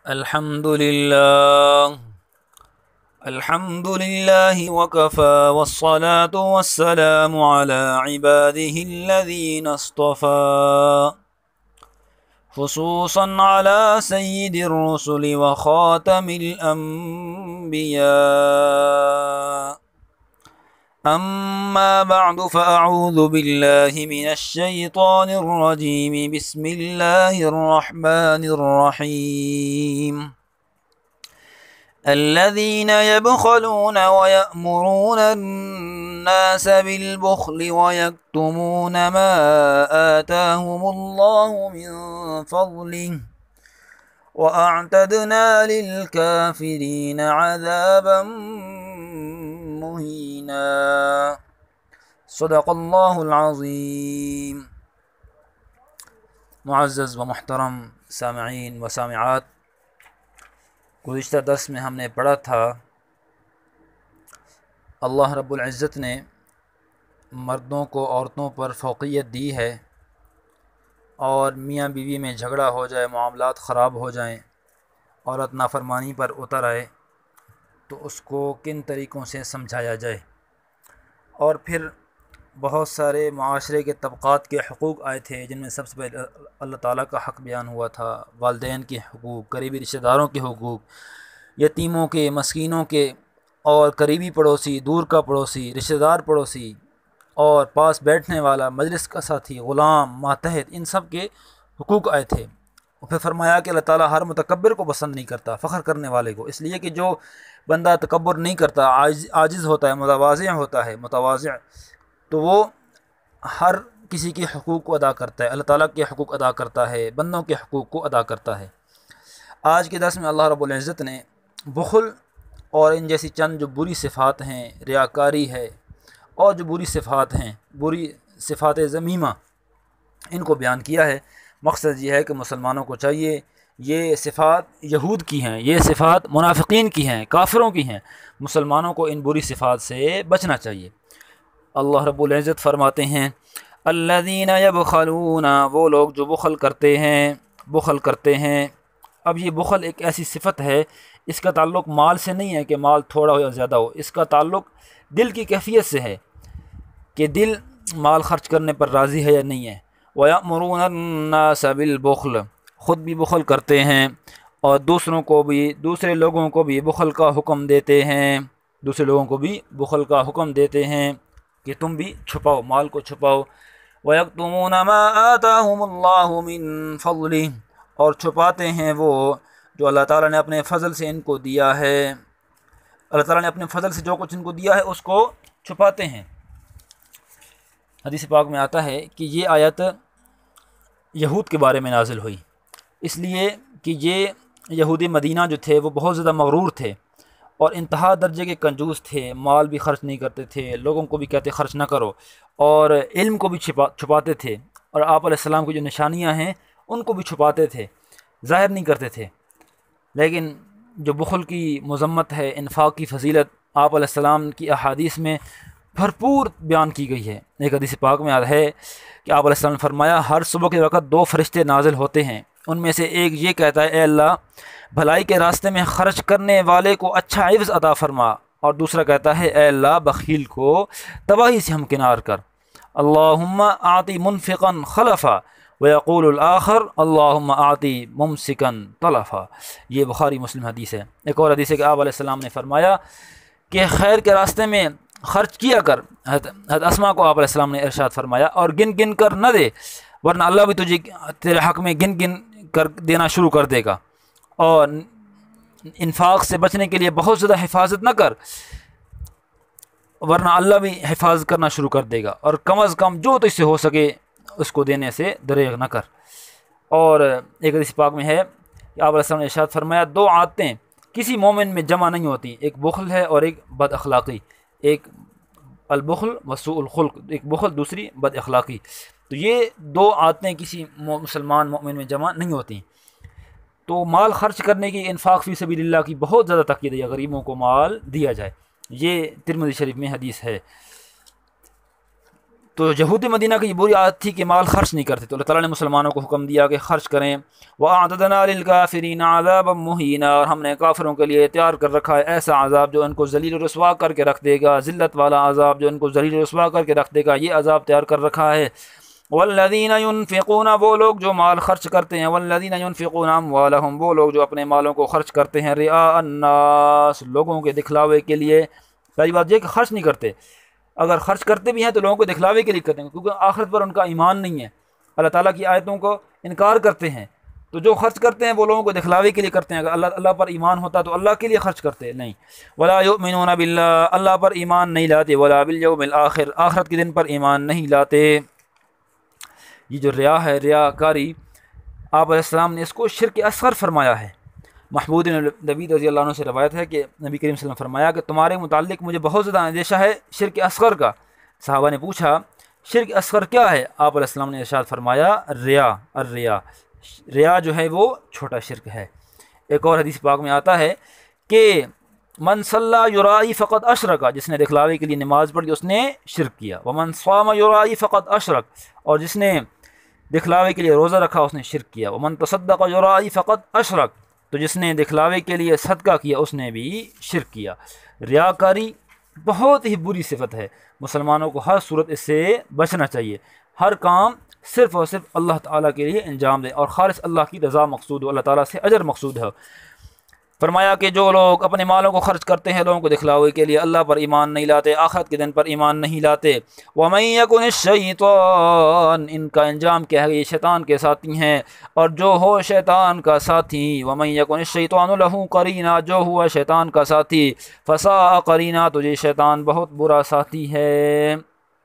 الحمد لله الحمد لله وكفى والصلاة والسلام على عباده الذين اصطفى خصوصا على سيد الرسل وخاتم الأنبياء أما بعد فأعوذ بالله من الشيطان الرجيم بسم الله الرحمن الرحيم الذين يبخلون ويأمرون الناس بالبخل ويكتمون ما آتاهم الله من فضله وأعتدنا للكافرين عذابا مهینا صدق اللہ العظیم۔ معزز و محترم سامعین و سامعات، گزشتہ درس میں ہم نے پڑھا تھا اللہ رب العزت نے مردوں کو عورتوں پر فوقیت دی ہے، اور میاں بیوی میں جھگڑا ہو جائے، معاملات خراب ہو جائیں، عورت نافرمانی پر اتر آئے تو اس کو کن طریقوں سے سمجھایا جائے، اور پھر بہت سارے معاشرے کے طبقات کے حقوق آئے تھے، جن میں سب سے پہلے اللہ تعالیٰ کا حق بیان ہوا تھا، والدین کے حقوق، قریبی رشتہ داروں کے حقوق، یتیموں کے، مسکینوں کے، اور قریبی پڑوسی، دور کا پڑوسی، رشتہ دار پڑوسی، اور پاس بیٹھنے والا، مجلس کا ساتھی، غلام، ماتحت، ان سب کے حقوق آئے تھے۔ اور پھر فرمایا کہ اللہ تعالیٰ ہر متکبر کو پسند نہیں کرتا، فخر کرنے والے کو، اس لیے کہ جو بندہ تکبر نہیں کرتا، عاجز ہوتا ہے، متواضع تو وہ ہر کسی کے حقوق کو ادا کرتا ہے، اللہ تعالیٰ کے حقوق ادا کرتا ہے، بندوں کے حقوق کو ادا کرتا ہے۔ آج کے درس میں اللہ رب العزت نے بخل اور ان جیسی چند جو بری صفات ہیں، ریاکاری ہے، اور جو بری صفات ہیں، بری صفات ذمیمہ، ان کو بیان کیا ہے۔ مقصد یہ ہے کہ مسلمانوں کو چاہیے، یہ صفات یہود کی ہیں، یہ صفات منافقین کی ہیں، کافروں کی ہیں، مسلمانوں کو ان بری صفات سے بچنا چاہیے۔ اللہ رب العزت فرماتے ہیں الذین یبخلون، وہ لوگ جو بخل کرتے ہیں۔ اب یہ بخل ایک ایسی صفت ہے، اس کا تعلق مال سے نہیں ہے کہ مال تھوڑا ہو یا زیادہ ہو، اس کا تعلق دل کی کیفیت سے ہے کہ دل مال خرچ کرنے پر راضی ہے یا نہیں ہے۔ وَيَأْمُرُونَ النَّاسَ بِالْبُخْلِ، خود بھی بخل کرتے ہیں اور دوسرے لوگوں کو بھی بخل کا حکم دیتے ہیں، کہ تم بھی چھپاؤ، مال کو چھپاؤ۔ وَيَكْتُمُونَ مَا آتَاهُمُ اللَّهُ مِن فَضْلِهِ، اور چھپاتے ہیں وہ جو اللہ تعالیٰ نے اپنے فضل سے ان کو دیا ہے، اللہ تعالیٰ نے اپنے فضل سے جو کچھ ان کو دیا ہے اس کو چھپاتے ہیں۔ حدیث پاک میں آتا ہے کہ یہ آیت یہود کے بارے میں نازل ہوئی، اس لیے کہ یہ یہودی مدینہ جو تھے وہ بہت زیادہ مغرور تھے اور انتہا درجے کے کنجوس تھے، مال بھی خرچ نہیں کرتے تھے، لوگوں کو بھی کہتے خرچ نہ کرو، اور علم کو بھی چھپاتے تھے، اور آپ علیہ السلام کی جو نشانیاں ہیں ان کو بھی چھپاتے تھے، ظاہر نہیں کرتے تھے۔ لیکن جو بخل کی مذمت ہے، انفاق کی فضیلت آپ علیہ السلام کی احادیث میں بھرپور بیان کی گئی ہے۔ ایک حدیث پاک میں آتا ہے کہ آپ علیہ السلام نے فرمایا ہر صبح کے وقت 2 فرشتے نازل ہوتے ہیں، ان میں سے ایک یہ کہتا ہے اے اللہ بھلائی کے راستے میں خرچ کرنے والے کو اچھا عوض عطا فرما، اور دوسرا کہتا ہے اے اللہ بخیل کو تباہی سے ہمکنار کر۔ اللہم اعطی منفقا خلفا ویقول الآخر اللہم اعطی ممسکا طلفا۔ یہ بخاری مسلم حدیث ہے۔ ایک اور حدیث ہے کہ آپ علیہ السلام نے فرمایا کہ خیر کے راستے میں خرچ کیا کر۔ حضرت اسما کو آپ علیہ السلام نے ارشاد فرمایا اور گن گن کر نہ دے، ورنہ اللہ بھی تجھے تیرے حق میں گن گن کر دینا شروع کر دے گا، اور انفاق سے بچنے کے لیے بہت زیادہ حفاظت نہ کر، ورنہ اللہ بھی حفاظت کرنا شروع کر دے گا، اور کم از کم جو تجھ سے ہو سکے اس کو دینے سے دریغ نہ کر۔ اور ایک حدیث پاک میں ہے کہ آپ علیہ السلام نے ارشاد فرمایا 2 عادتیں کسی مومن میں جمع نہیں ہوتی، ایک بخل ہے اور ایک بد اخلاقی، ایک البخل وسوء الخلق، ایک بخل دوسری بد اخلاقی۔ تو یہ 2 عادتیں کسی مسلمان مومن میں جمع نہیں ہوتی۔ تو مال خرچ کرنے کی، انفاق فی سبیل اللہ کی بہت زیادہ تاکید ہے، غریبوں کو مال دیا جائے، یہ ترمذی شریف میں حدیث ہے۔ تو یہودی مدینہ کی یہ بری عادت تھی کہ مال خرچ نہیں کرتے، تو اللہ تعالیٰ نے مسلمانوں کو حکم دیا کہ خرچ کریں۔ وَأَعْتَدْنَا لِلْكَافِرِينَ عَذَابًا مُهِينًا، اور ہم نے کافروں کے لیے تیار کر رکھا ہے ایسا عذاب جو ان کو ذلیل و رسوا کر کے رکھ دے گا، ذلت والا عذاب جو ان کو ذلیل و رسوا کر کے رکھ دے گا، یہ عذاب تیار کر رکھا ہے۔ والذین ينفقون، وہ لوگ جو مال خرچ کرتے ہیں، والذین ينفقون اموالهم، وہ لوگ جو اپنے مالوں کو خرچ کرتے ہیں، رعاء الناس، لوگوں کے دکھلاوے کے لیے۔ پہلی بات یہ کہ خرچ نہیں کرتے، اگر خرچ کرتے بھی ہیں تو لوگوں کو دکھلاوے کے لیے کرتے ہیں، کیونکہ آخرت پر ان کا ایمان نہیں ہے، اللہ تعالیٰ کی آیتوں کو انکار کرتے ہیں، تو جو خرچ کرتے ہیں وہ لوگوں کو دکھلاوے کے لیے کرتے ہیں۔ اگر اللہ پر ایمان ہوتا تو اللہ کے لیے خرچ کرتے نہیں۔ ولا یؤمنون باللہ، اللہ پر ایمان نہیں لاتے، ولا بالیوم الآخر، آخرت کے دن پر ایمان نہیں لاتے۔ یہ جو ریا ہے، ریا کاری، آپ علیہ السلام نے اس کو شرک اصغر فرمایا ہے۔ محمود بن لبید رضی اللہ عنہ سے روایت ہے کہ نبی کریم صلی اللہ علیہ وسلم نے فرمایا کہ تمہارے متعلق مجھے بہت زیادہ اندیشہ ہے شرک اصغر کا۔ صحابہ نے پوچھا شرک اصغر کیا ہے؟ آپ علیہ السلام نے ارشاد فرمایا ریا، الریا، ریا جو ہے وہ چھوٹا شرک ہے۔ ایک اور حدیث پاک میں آتا ہے کہ من صلی یرائی فقط اشرک، جس نے دکھلاوے کے لیے نماز پڑھی اس نے شرک کیا۔ ومن صام یرائی فقط اشرک، اور جس نے دکھلاوے کے لیے روزہ رکھا اس نے شرک کیا۔ ومن تصدق یرائی فقط اشرک، تو جس نے دکھلاوے کے لیے صدقہ کیا اس نے بھی شرک کیا۔ ریاکاری بہت ہی بری صفت ہے، مسلمانوں کو ہر صورت اس سے بچنا چاہیے، ہر کام صرف اور صرف اللہ تعالیٰ کے لیے انجام دیں اور خالص اللہ کی رضا مقصود ہو، اللہ تعالیٰ سے اجر مقصود ہے۔ فرمایا کہ جو لوگ اپنے مالوں کو خرچ کرتے ہیں لوگوں کو دکھلاوے کے لیے، اللہ پر ایمان نہیں لاتے، آخرت کے دن پر ایمان نہیں لاتے۔ وَمَن يَكُنِ الشَّيْطَانُ، ان کا انجام کیا ہے؟ یہ شیطان کے ساتھی ہیں، اور جو ہو شیطان کا ساتھی، وَمَن يَكُنِ الشَّيْطَانُ لَهُ قَرِينًا، جو ہوا شیطان کا ساتھی، فَسَاءَ قَرِينًا، تو یہ شیطان بہت برا ساتھی ہے۔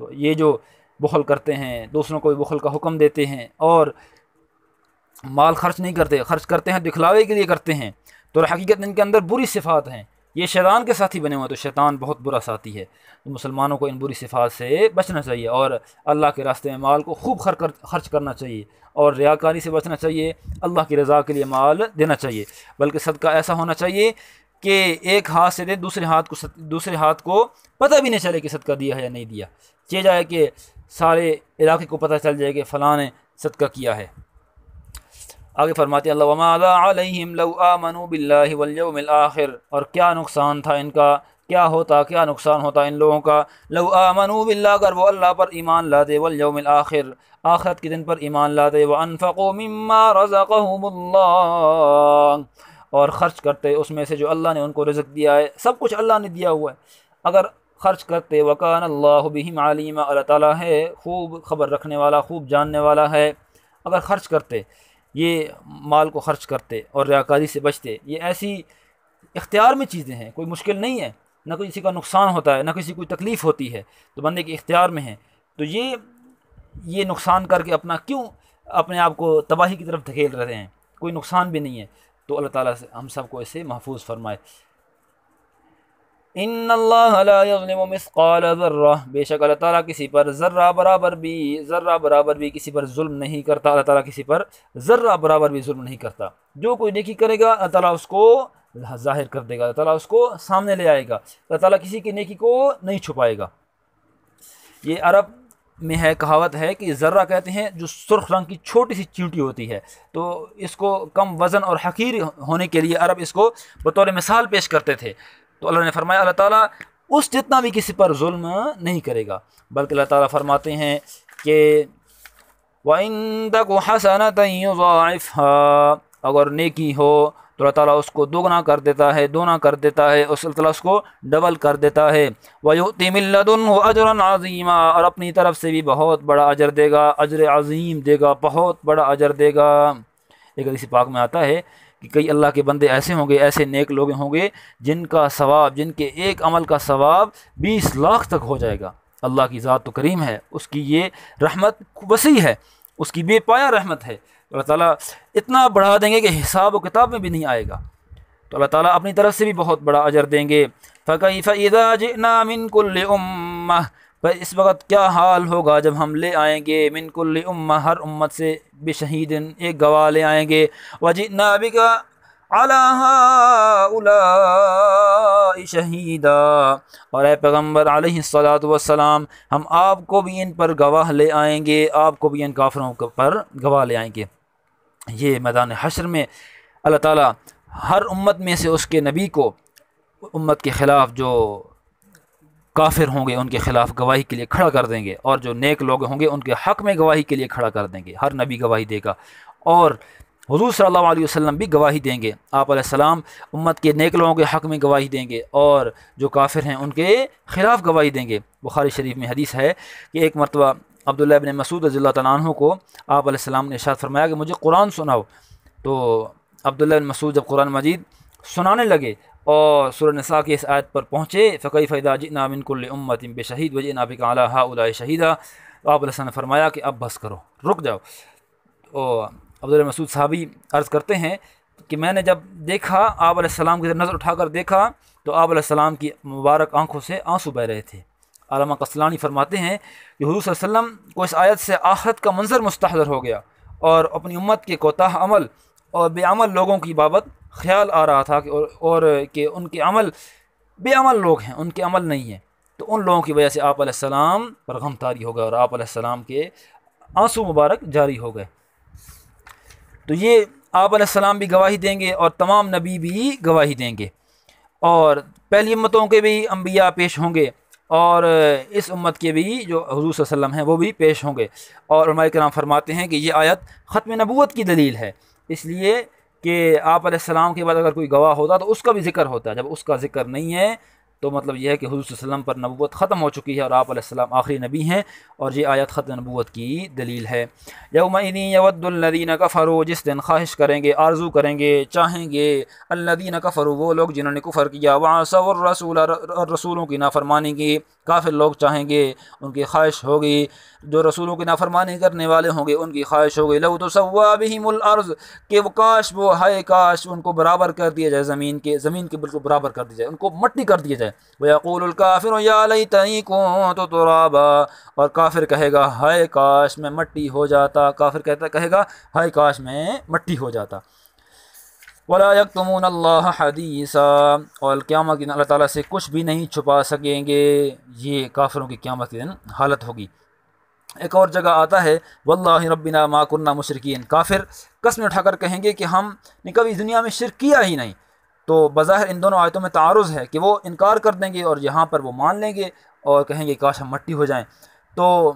تو یہ جو بخل کرتے ہیں، دوسروں کو بھی بخل کا حکم دیتے ہیں اور مال خرچ نہیں کرتے، خرچ کرتے ہیں دکھلاوے کے لیے کرتے ہیں، تو حقیقت ان کے اندر بری صفات ہیں، یہ شیطان کے ساتھی بنے ہوئے، تو شیطان بہت برا ساتھی ہے۔ تو مسلمانوں کو ان بری صفات سے بچنا چاہیے اور اللہ کے راستے میں مال کو خوب خرچ کرنا چاہیے اور ریاکاری سے بچنا چاہیے، اللہ کی رضا کے لیے مال دینا چاہیے، بلکہ صدقہ ایسا ہونا چاہیے کہ ایک ہاتھ سے دے، دوسرے ہاتھ کو پتہ بھی نہیں چلے کہ صدقہ دیا ہے یا نہیں دیا، چاہے جائے کہ سارے علاقے کو پتہ چل جائے کہ فلاں نے صدقہ کیا ہے۔ آگے فرماتے ہیں اللہ وَمَاذَا عَلَيْهِمْ لَوْ آمَنُوا بِاللَّهِ وَالْيَوْمِ الْآخِرِ، اور کیا نقصان تھا ان کا، کیا نقصان ہوتا ان لوگوں کا، لو آمنوا باللہ، اگر وہ اللہ پر ایمان لاتے، والیوم الآخر، آخرت کے دن پر ایمان لاتے، وَأَنفَقُوا مِمَّا رَزَقَهُمُ اللَّهُ، اور خرچ کرتے اس میں سے جو اللہ نے ان کو رزق دیا ہے، سب کچھ اللہ نے دیا ہوا ہے، اگر خرچ کرتے، وَكَانَ اللَّهُ بِهِمْ عَلِيمًا، اللہ تعالیٰ ہے خوب خبر رکھنے والا، خوب جاننے والا ہے۔ اگر خرچ کرتے، یہ مال کو خرچ کرتے اور ریاکاری سے بچتے، یہ ایسی اختیار میں چیزیں ہیں، کوئی مشکل نہیں ہے، نہ کسی کا نقصان ہوتا ہے، نہ کسی کو تکلیف ہوتی ہے، تو بندے کے اختیار میں ہے، تو یہ نقصان کر کے کیوں اپنے آپ کو تباہی کی طرف دھکیل رہے ہیں، کوئی نقصان بھی نہیں ہے، تو اللہ تعالیٰ سے ہم سب کو اسے محفوظ فرمائے۔ ان اللہ لا یظلم مثقال ذرہ، بے شک اللہ تعالیٰ کسی پر ذرہ برابر بھی کسی پر ظلم نہیں کرتا، اللہ تعالیٰ کسی پر ذرہ برابر بھی ظلم نہیں کرتا۔ جو کوئی نیکی کرے گا اللہ تعالیٰ اس کو ظاہر کر دے گا، اللہ تعالیٰ اس کو سامنے لے آئے گا، اللہ تعالیٰ کسی کی نیکی کو نہیں چھپائے گا۔ یہ عرب میں ہے، کہاوت ہے کہ ذرہ کہتے ہیں جو سرخ رنگ کی چھوٹی سی چیونٹی ہوتی ہے، تو اس کو کم وزن اور حقیر ہونے کے لیے عرب اس کو بطور مثال پیش کرتے تھے، تو اللہ نے فرمایا اللہ تعالیٰ اس جتنا بھی کسی پر ظلم نہیں کرے گا، بلکہ اللہ تعالیٰ فرماتے ہیں کہ وَإِن تَكُ حَسَنَةً يُضَاعِفْهَا، اگر نیکی ہو تو اللہ تعالیٰ اس کو دوگنا کر دیتا ہے، دونا کر دیتا ہے، اللہ تعالیٰ اس کو ڈبل کر دیتا ہے۔ وَيُؤْتِ مِن لَّدُنْهُ أَجْرًا عَظِيمًا، اور اپنی طرف سے بھی بہت بڑا اجر دے گا، اجر عظیم دے گا، بہت بڑا اجر دے گا۔ ایک حدیث پاک میں آتا ہے کہ کئی اللہ کے بندے ایسے ہوں گے، ایسے نیک لوگ ہوں گے جن کا ثواب، جن کے ایک عمل کا ثواب 20 لاکھ تک ہو جائے گا۔ اللہ کی ذات تو کریم ہے، اس کی یہ رحمت وسیع ہے، اس کی بے پایا رحمت ہے، اللہ تعالیٰ اتنا بڑھا دیں گے کہ حساب و کتاب میں بھی نہیں آئے گا، تو اللہ تعالیٰ اپنی طرف سے بھی بہت بڑا اجر دیں گے۔ فَكَيْفَ إِذَا جِئْنَا مِن كُلِّ أُمَّةٍ، پر اس وقت کیا حال ہوگا جب ہم لے آئیں گے من کل امہ، ہر امت سے، بشہید، ایک گواہ لے آئیں گے، وجئنا بک، علی ہؤلاء شہیدا، اور اے پیغمبر علیہ الصلاۃ والسلام ہم آپ کو بھی ان پر گواہ لے آئیں گے، آپ کو بھی ان کافروں پر گواہ لے آئیں گے۔ یہ میدان حشر میں اللہ تعالیٰ ہر امت میں سے اس کے نبی کو امت کے خلاف جو کافر ہوں گے ان کے خلاف گواہی کے لیے کھڑا کر دیں گے، اور جو نیک لوگ ہوں گے ان کے حق میں گواہی کے لیے کھڑا کر دیں گے۔ ہر نبی گواہی دے گا، اور حضور صلی اللہ علیہ وسلم بھی گواہی دیں گے۔ آپ علیہ السلام امت کے نیک لوگوں کے حق میں گواہی دیں گے، اور جو کافر ہیں ان کے خلاف گواہی دیں گے۔ بخاری شریف میں حدیث ہے کہ ایک مرتبہ عبداللہ ابن مسعود رضی اللہ تعالیٰ عنہ کو آپ علیہ السلام نے ارشاد فرمایا کہ مجھے قرآن سناؤ، تو عبداللہ بن مسعود جب قرآن مجید سنانے لگے اور سورہ نساء کی اس آیت پر پہنچے فَكَيْفَ إِذَا جِئْنَا مِن كُلِّ أُمَّةٍ بِشَهِيدٍ وَجِئْنَا بِكَ عَلَى هَؤُلَاءِ شَهِيدًا، تو آپ علیہ السلام نے فرمایا کہ اب بس کرو، رک جاؤ۔ اور عبداللہ مسعود صحابی عرض کرتے ہیں کہ میں نے جب دیکھا آپ علیہ السلام کی نظر اٹھا کر دیکھا تو آپ علیہ السلام کی مبارک آنکھوں سے آنسو بہ رہے تھے۔ علامہ قسطلانی فرماتے ہیں کہ حضور صلی اللہ علیہ وسلم کو اس آیت سے آخرت کا منظر مستحضر ہو گیا، اور اپنی امت کے کوتاہ عمل اور بے عمل لوگوں کی بابت خیال آ رہا تھا کہ ان کے عمل بے عمل لوگ ہیں، ان کے عمل نہیں ہیں، تو ان لوگوں کی وجہ سے آپ علیہ السلام پر غم طاری ہو گیا اور آپ علیہ السلام کے آنسو مبارک جاری ہو گئے۔ تو یہ آپ علیہ السلام بھی گواہی دیں گے اور تمام نبی بھی گواہی دیں گے، اور پہلی امتوں کے بھی انبیاء پیش ہوں گے، اور اس امت کے بھی جو حضور صلی اللہ علیہ وسلم ہیں وہ بھی پیش ہوں گے۔ اور علماء کرام فرماتے ہیں کہ یہ آیت ختم نبوت کی دلیل ہے، اس لیے کہ آپ علیہ السلام کے بعد اگر کوئی گواہ ہوتا تو اس کا بھی ذکر ہوتا ہے، جب اس کا ذکر نہیں ہے تو مطلب یہ ہے کہ حضور صلی اللہ علیہ وسلم پر نبوت ختم ہو چکی ہے اور آپ علیہ السلام آخری نبی ہیں، اور یہ آیت ختم نبوت کی دلیل ہے۔ یومئذ یود الذین کفروا، جس دن خواہش کریں گے، آرزو کریں گے، چاہیں گے الذین کفروا، وہ لوگ جنہوں نے کفر کیا، وعصوا الرسول، اور رسولوں کی نافرمانی کی، کافر لوگ چاہیں گے، ان کی خواہش ہوگی، جو رسولوں کی نافرمانی کرنے والے ہوں گے ان کی خواہش ہوگی لو تسوا بہم الارض، کہ وہ کاش، وہ ہائے کاش ان کو برابر کر دیا جائے، زمین کے بالکل برابر کر دیا جائے، ان کو مٹی کر دیا جائے۔ وَيَقُولُ الْكَافِرُ يَا لَيْتَنِي كُنتُ تُرَابًا، اور کافر کہے گا ہائے کاش میں مٹی ہو جاتا، کافر کہے گا ہائے کاش میں مٹی ہو جاتا۔ وَلَا يَكْتُمُونَ اللَّهَ حَدِيثًا، اور قیامت کے دن اللہ تعالیٰ سے کچھ بھی نہیں چھپا سکیں گے۔ یہ کافروں کی قیامت کے دن حالت ہوگی۔ ایک اور جگہ آتا ہے واللہ ربنا ما کننا مشرکین، کافر قسم اٹھا کر کہیں گے کہ ہم نے کبھی دنیا میں شرک کیا ہی نہیں۔ تو بظاہر ان دونوں آیتوں میں تعارض ہے کہ وہ انکار کر دیں گے اور یہاں پر وہ مان لیں گے اور کہیں گے کاش ہم مٹی ہو جائیں۔ تو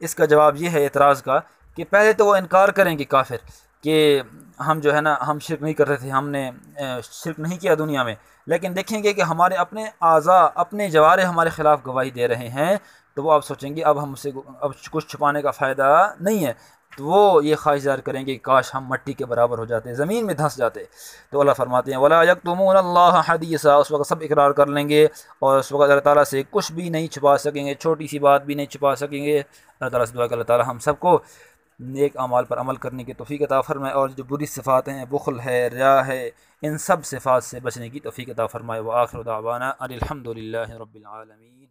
اس کا جواب یہ ہے اعتراض کا کہ پہلے تو وہ انکار کریں گے کافر کہ ہم جو ہے نا ہم شرک نہیں کرتے تھے، ہم نے شرک نہیں کیا دنیا میں، لیکن دیکھیں گے کہ ہمارے اپنے اعضاء، اپنے جوارے ہمارے خلاف گواہی دے رہے ہیں، تو وہ اب سوچیں گے اب ہم سے اب کچھ چھپانے کا فائدہ نہیں ہے، تو وہ یہ خواہش ظاہر کریں گے کہ کاش ہم مٹی کے برابر ہو جاتے، زمین میں دھنس جاتے۔ تو اللہ فرماتے ہیں وَلَا يَكْتُمُونَ اللَّهَ حَدِيثًا، اس وقت سب اقرار کر لیں گے اور اس وقت اللہ تعالیٰ سے کچھ بھی نہیں چھپا سکیں گے، چھوٹی سی بات بھی نہیں چھپا سکیں گے۔ اللہ تعالیٰ سے دعا کہ اللہ تعالیٰ ہم سب کو نیک اعمال پر عمل کرنے کی توفیق عطا فرمائے، اور جو بری صفات ہیں، بخل ہے، ریا ہے، ان سب صفات سے بچنے کی توفیق عطا فرمائے۔ وآخر دعوانا ان الحمد للہ رب العالمین۔